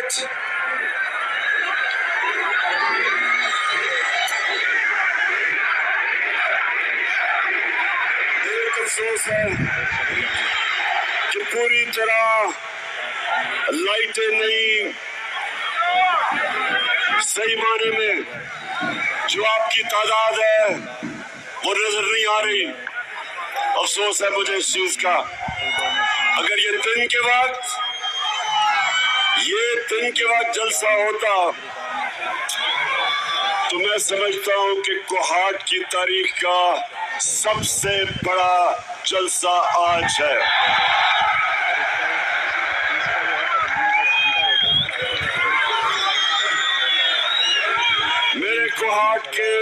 वक्त एक अफसोस है कि पूरी तरह लाइटें नहीं, सही माने में जो आपकी तादाद है वो नजर नहीं आ रही। अफसोस है मुझे इस चीज का। अगर ये दिन के वक्त जलसा होता तो मैं समझता हूं कि कोहाट की तारीख का सबसे बड़ा जलसा आज है। मेरे कोहाट के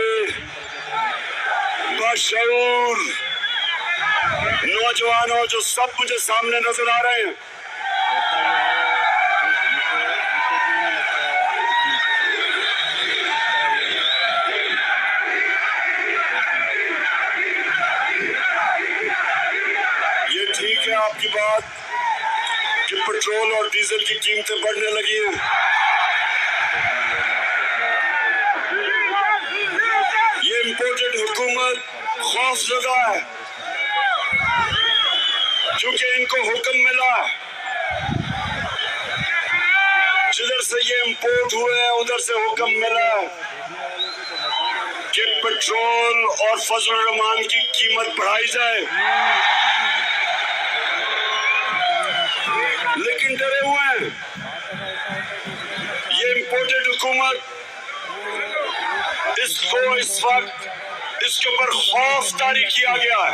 बाशऊर नौजवानों जो सब मुझे सामने नजर आ रहे हैं, ये ठीक है आपकी बात कि पेट्रोल और डीजल की कीमतें बढ़ने लगी हैं। ये इंपोर्टेड हुकूमत खौफजदा है क्योंकि इनको हुक्म मिला, जिधर से ये इंपोर्ट हुए हैं उधर से हुक्म मिला कि पेट्रोल और फजल रहमान की कीमत बढ़ाई जाए, लेकिन डरे हुए हैं। ये इंपोर्टेड हुकूमत इसको इस वक्त इसके ऊपर खौफ तारी किया गया है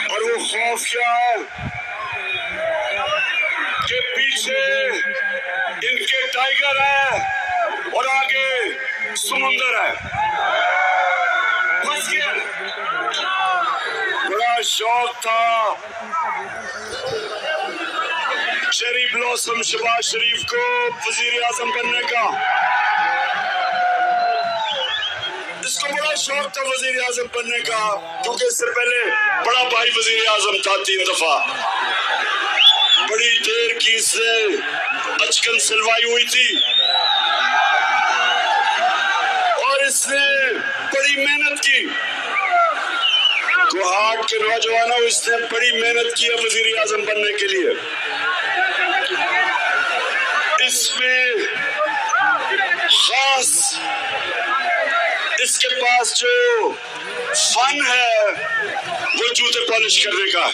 और वो खौफ क्या है कि पीछे इनके टाइगर है और आगे समुंदर है। फंस गया। बड़ा शौक था चेरी ब्लॉसम शहबाज शरीफ को वजीर आजम बनने का। इसको बड़ा शौक था वजीर आजम बनने का क्योंकि इससे पहले बड़ा भाई वजीर आजम था 3 दफा। बड़ी देर की इससे बचकन सिलवाई हुई थी और इसने बड़ी मेहनत की। कोहाट के नौजवानों, इसने बड़ी मेहनत की है वजीर आजम बनने के लिए। इसमें खास इसके पास जो फन है वो जूते पॉलिश करने का।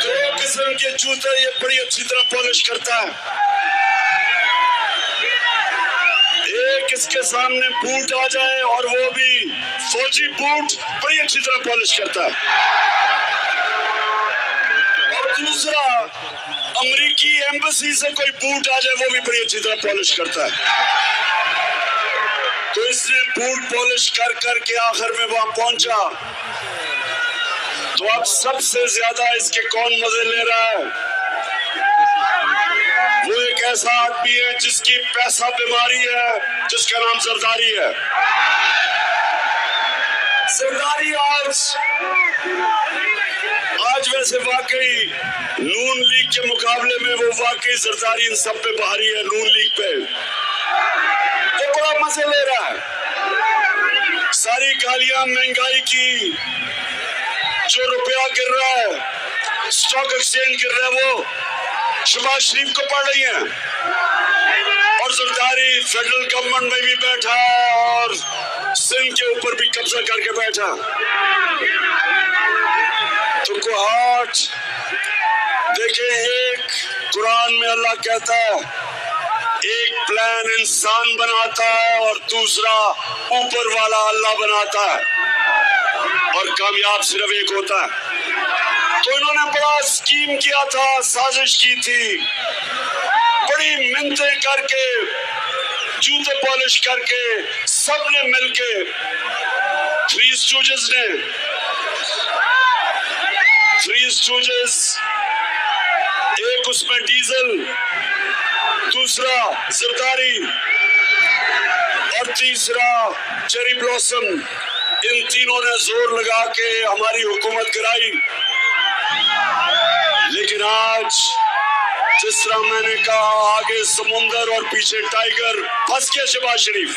2 किस्म के जूते ये बड़ी अच्छी तरह पॉलिश करता है। एक इसके सामने बूट आ जाए और वो भी फौजी बूट बड़ी अच्छी तरह पॉलिश करता है। और दूसरा अमेरिकी एम्बेसी से कोई बूट आ जाए वो भी बड़ी अच्छी तरह पॉलिश करता है। तो इसने बूट पॉलिश कर करके आखिर में वहां पहुंचा। तो अब सबसे ज्यादा इसके कौन मजे ले रहा है? वो एक ऐसा आदमी है जिसकी पैसा बीमारी है, जिसका नाम जरदारी है। जरदारी आज वैसे वाकई नून लीग के मुकाबले में वो वाकई जरदारी इन सब पे भारी है। नून लीग पे वो बड़ा मजे ले रहा है। सारी गालियां महंगाई की, जो रुपया गिर रहा है, स्टॉक एक्सचेंज गिर रहा है, वो शहबाज शरीफ को पड़ रही है। और जरदारी फेडरल गवर्नमेंट में भी बैठा है और सिंध के ऊपर भी कब्जा करके बैठा। तो कोहाट देखे, एक कुरान में अल्लाह कहता है एक प्लान इंसान बनाता है और दूसरा ऊपर वाला अल्लाह बनाता है और कामयाब सिर्फ एक होता है। तो इन्होंने बड़ा स्कीम किया था, साजिश की थी, बड़ी मिन्नतें करके, जूते पॉलिश करके, सबने मिलके, 3 स्टूजेस, एक उसमें डीजल, दूसरा जरदारी और तीसरा चेरी ब्लॉसम, इन तीनों ने जोर लगा के हमारी हुकूमत कराई। लेकिन आज जिस तरह मैंने कहा, आगे समुंदर और पीछे टाइगर, फंस गया शहबाज शरीफ।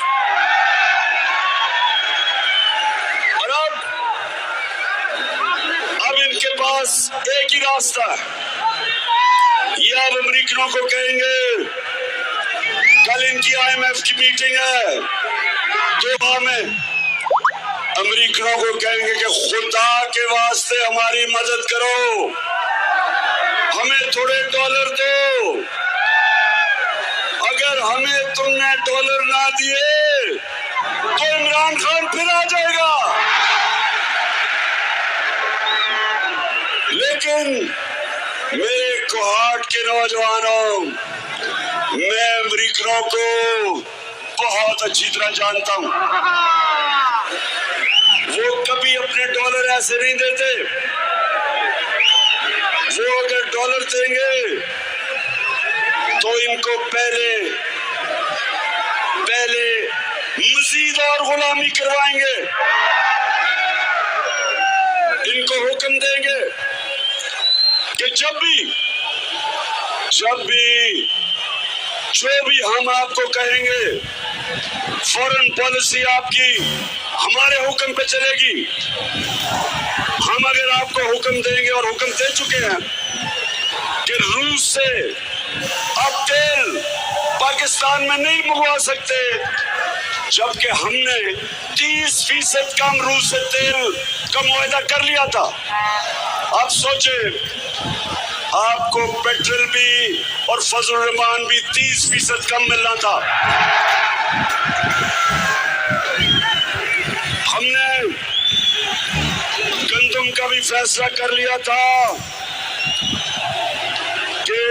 और अब इनके पास एक ही रास्ता है। ये अब अमेरिकनों को कहेंगे, कल इनकी IMF की मीटिंग है दोहा में, अमेरिकनों को कहेंगे कि खुदा के वास्ते हमारी मदद करो, हमें थोड़े डॉलर दो। अगर हमें तुमने डॉलर ना दिए तो इमरान खान फिर आ जाएगा। लेकिन मेरे कोहाट के नौजवानों, मैं अमेरिकनों को बहुत अच्छी तरह जानता हूं। वो कभी अपने डॉलर ऐसे नहीं देते। वो अगर डॉलर देंगे तो इनको पहले मजीद और गुलामी करवाएंगे। इनको हुक्म देंगे कि जब भी जो भी हम आपको कहेंगे, फॉरेन पॉलिसी आपकी हमारे हुक्म पे चलेगी। हम अगर आपको हुक्म देंगे, और हुक्म दे चुके हैं कि रूस से अब तेल पाकिस्तान में नहीं मंगवा सकते, जबकि हमने 30% कम रूस से तेल का मुआहदा कर लिया था। आप सोचे, आपको पेट्रोल भी और फजल रहमान भी 30% कम मिलना था। हमने गंदम का भी फैसला कर लिया था कि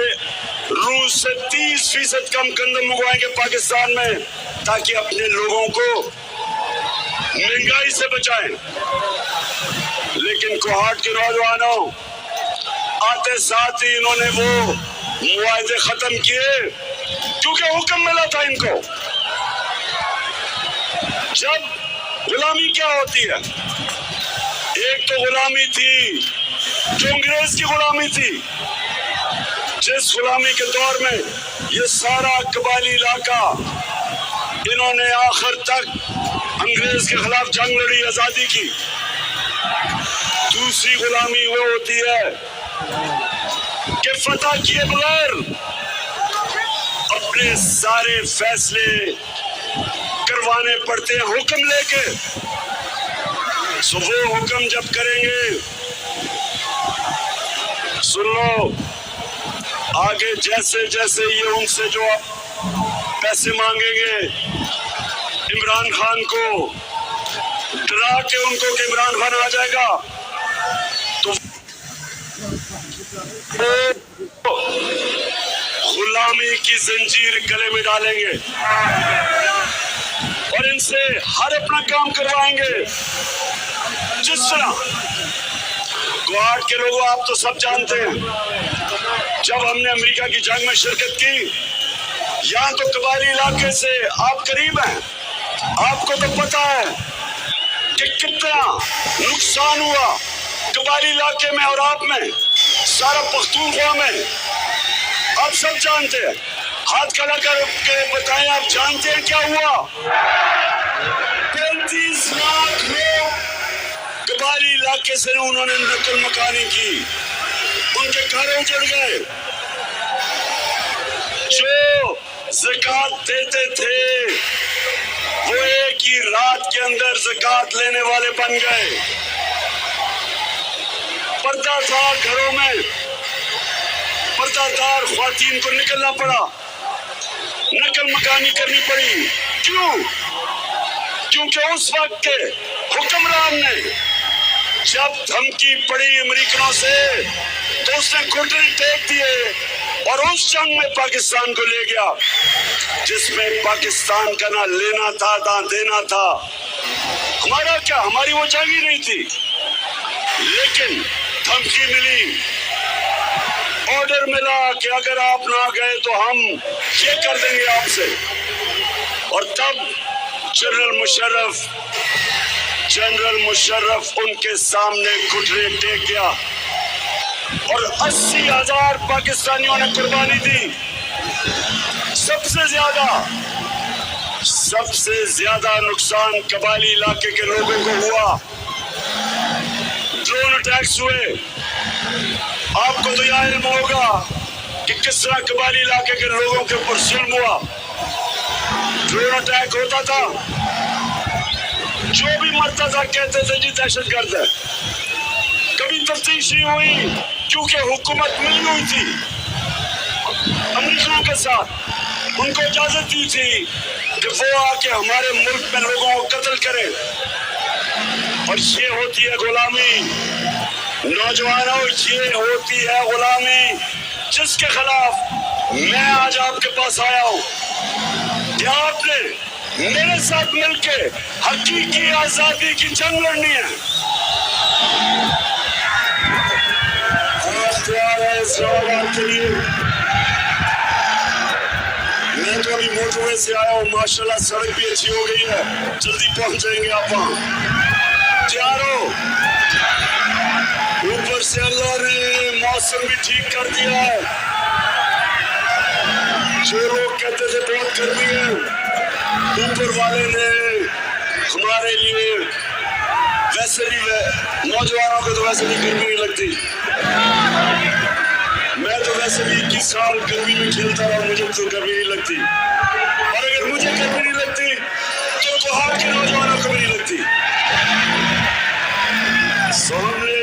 रूस से 30% कम गंदम मंगवाएंगे पाकिस्तान में, ताकि अपने लोगों को महंगाई से बचाएं। लेकिन कोहाट के नौजवानों, आते साथ ही इन्होंने वो मुआहदे खत्म किए, क्योंकि हुक्म मिला था इनको। जब गुलामी क्या होती है, एक तो गुलामी थी जो अंग्रेज की गुलामी थी, जिस गुलामी के दौर में ये सारा कबायली इलाका इन्होंने आखिर तक अंग्रेज के खिलाफ जंग लड़ी, आजादी की। दूसरी गुलामी वो होती है कि फतह किए बगैर अपने सारे फैसले करवाने पड़ते हैं हुक्म लेके। सो वो हुक्म जब करेंगे, सुन लो, आगे जैसे जैसे ये उनसे जो पैसे मांगेंगे इमरान खान को, डरा के उनको कि इमरान खान आ जाएगा, तो गुलामी की जंजीर गले में डालेंगे और इनसे हर अपना काम करवाएंगे। जिस तरह कोहाट के लोगों, आप तो सब जानते हैं, जब हमने अमेरिका की जंग में शिरकत की, यहाँ तो कबायली इलाके से आप करीब हैं, आपको तो पता है कि कितना नुकसान हुआ कबायली इलाके में और आप में, सारा पख्तूनख्वा में, आप सब जानते हैं। हाथ खड़ा करके बताएं, आप जानते हैं क्या हुआ? 35 लाख लोग कबायली इलाके से उन्होंने नकल मकानी की, उनके घर उजड़ गए। जो ज़कात देते थे वो एक ही रात के अंदर ज़कात लेने वाले बन गए। पर्दा था घरों में, पर्दादार ख्वातीन को निकलना पड़ा, नकल मकानी करनी पड़ी। क्यों? क्योंकि उस वक्त के हुक्मरान ने जब धमकी पड़ी अमेरिकनों से तो उसने घुटने टेक दिए और उस जंग में पाकिस्तान को ले गया, जिसमें पाकिस्तान का ना लेना था ना देना था। हमारा क्या, हमारी वो जंग ही नहीं थी, लेकिन धमकी मिली, ऑर्डर मिला कि अगर आप ना गए तो हम ये कर देंगे आपसे। और तब जनरल मुशर्रफ जनरल मुशर्रफ उनके सामने घुटने टेक गया और 80,000 पाकिस्तानियों ने कुर्बानी दी। सबसे ज्यादा नुकसान कबायली इलाके के लोगों को हुआ। ड्रोन अटैक्स हुए। आपको तो यह इल्म होगा कि किस तरह कबायली इलाके के लोगों के ऊपर जुल्म हुआ। ड्रोन अटैक होता था, जो भी मरता था कहते थे जी दहशतगर्द है। कभी तफ्तीश नहीं हुई क्योंकि हुकूमत मिली हुई थी अमरीकियों के साथ। उनको इजाजत दी थी कि वो आके हमारे मुल्क में लोगों को कत्ल करें, और ये होती है गुलामी। नौजवानों, ये होती है गुलामी जिसके खिलाफ मैं आज आपके पास आया हूं कि आपने मेरे साथ मिलके हकीकी आजादी की जंग लड़नी है। आप तैयार है इस जवाब के लिए? मैं तो अभी मोटरवे से आया हूँ, माशाल्लाह सड़क भी अच्छी हो गई है, जल्दी पहुंच जाएंगे आप वहां। तैयार हो? ऊपर से अल्लाह ने मौसम भी ठीक कर दिया है। जो लोग कहते थे बहुत गर्मी है, ऊपर वाले ने हमारे लिए वैसे भी, नौजवानों को तो वैसे भी गर्मी नहीं लगती। मैं तो वैसे भी 21 साल गर्मी में खेलता रहा, मुझे तो गर्मी नहीं लगती। और अगर मुझे गर्मी नहीं लगती तो वहां के नौजवानों को भी नहीं लगती। सामने